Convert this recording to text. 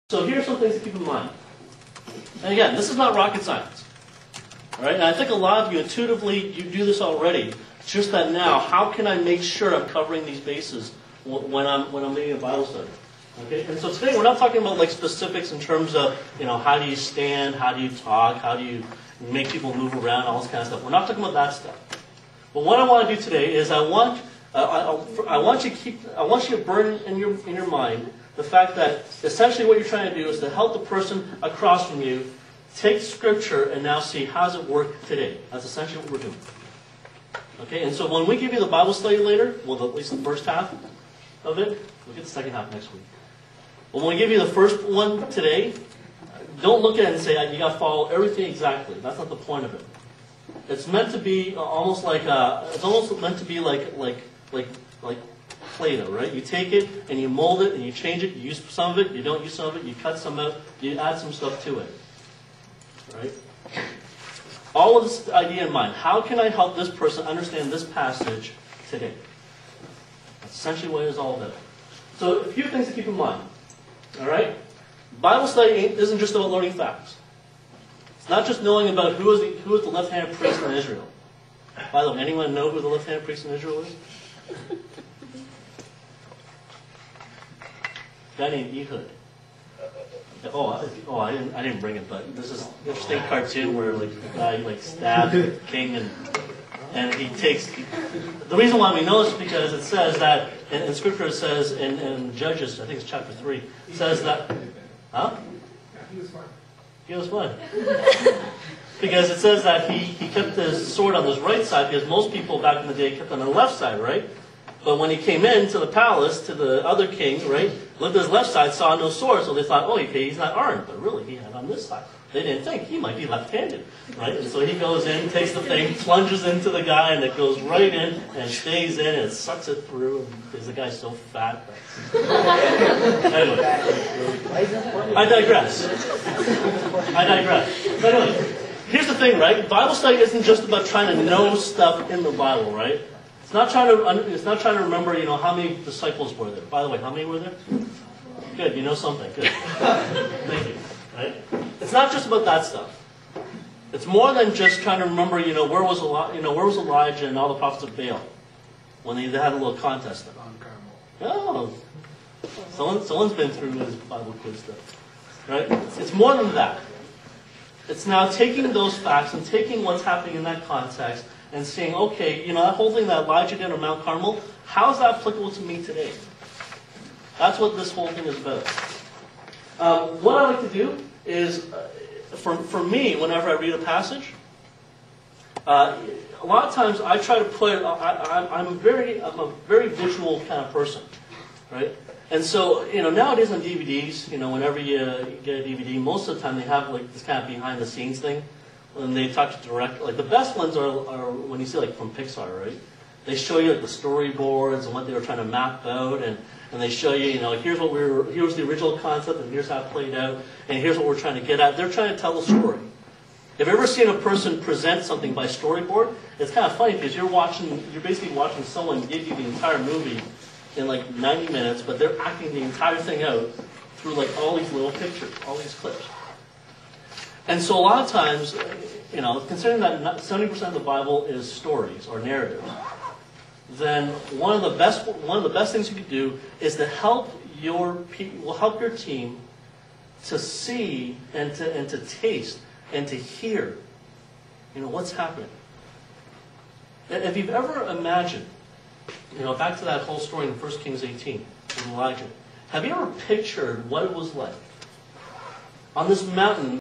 So here are some things to keep in mind. And again, this is not rocket science. All right? And I think a lot of you intuitively, you do this already. It's just that now, how can I make sure I'm covering these bases when I'm leading a Bible study? Okay? And so today we're not talking about like specifics in terms of, how do you stand, how do you talk, how do you make people move around, all this kind of stuff. We're not talking about that stuff. But what I want to do today is I want you to burn in your mind the fact that essentially what you're trying to do is to help the person across from you take Scripture and now see how does it work today. That's essentially what we're doing. Okay, and so when we give you the Bible study later, well, at least the first half of it, we'll get the second half next week. But when we give you the first one today, don't look at it and say, you got to follow everything exactly. That's not the point of it. It's meant to be almost like Play-Doh, right? You take it and you mold it and you change it. You use some of it, you don't use some of it, you cut some out, you add some stuff to it. Right? All of this idea in mind. How can I help this person understand this passage today? That's essentially what it is all about. So a few things to keep in mind. All right? Bible study isn't just about learning facts. It's not just knowing about who is the left-handed priest in Israel. By the way, anyone know who the left-handed priest in Israel is? A guy named Ehud. I didn't bring it, but this is an interesting cartoon where the guy stabbed the king and he takes. The reason why we know this is because it says that in Scripture it says in Judges, I think it's chapter 3, it says that. Huh? He was fine. He was fine. Because it says that he kept his sword on his right side because most people back in the day kept it on the left side, right? But when he came into the palace to the other king, right, looked at his left side, saw no sword, so they thought, okay, he's not armed. But really, he had on this side. They didn't think he might be left-handed, right? And so he goes in, takes the thing, plunges into the guy, and it goes right in and stays in and sucks it through because the guy's so fat. Anyway, I digress. But anyway, here's the thing, right? Bible study isn't just about trying to know stuff in the Bible, right? It's not trying to remember, how many disciples were there. By the way, how many were there? Good, you know something. Good. Thank you. Right? It's not just about that stuff. It's more than just trying to remember, where was Elijah and all the prophets of Baal when they had a little contest. Oh, someone's been through this Bible quiz stuff, right? It's more than that. It's now taking those facts and taking what's happening in that context and saying, okay, that whole thing that Elijah did on Mount Carmel, how is that applicable to me today? That's what this whole thing is about. What I like to do is, for me, whenever I read a passage, a lot of times I try to put, I'm a very visual kind of person, right? And so, nowadays on DVDs, whenever you get a DVD, most of the time they have this kind of behind the scenes thing. And they talk to direct, the best ones are when you see from Pixar, right? They show you the storyboards and what they were trying to map out, and they show you, here's the original concept, and here's how it played out, and here's what we're trying to get at. They're trying to tell a story. Have you ever seen a person present something by storyboard? It's kind of funny because you're basically watching someone give you the entire movie in 90 minutes, but they're acting the entire thing out through all these little pictures, all these clips. And so a lot of times, considering that 70% of the Bible is stories or narratives, then one of the best things you can do is to help your team to see and to taste and to hear, what's happening. If you've ever imagined, back to that whole story in 1 Kings 18 with Elijah, have you ever pictured what it was like on this mountain?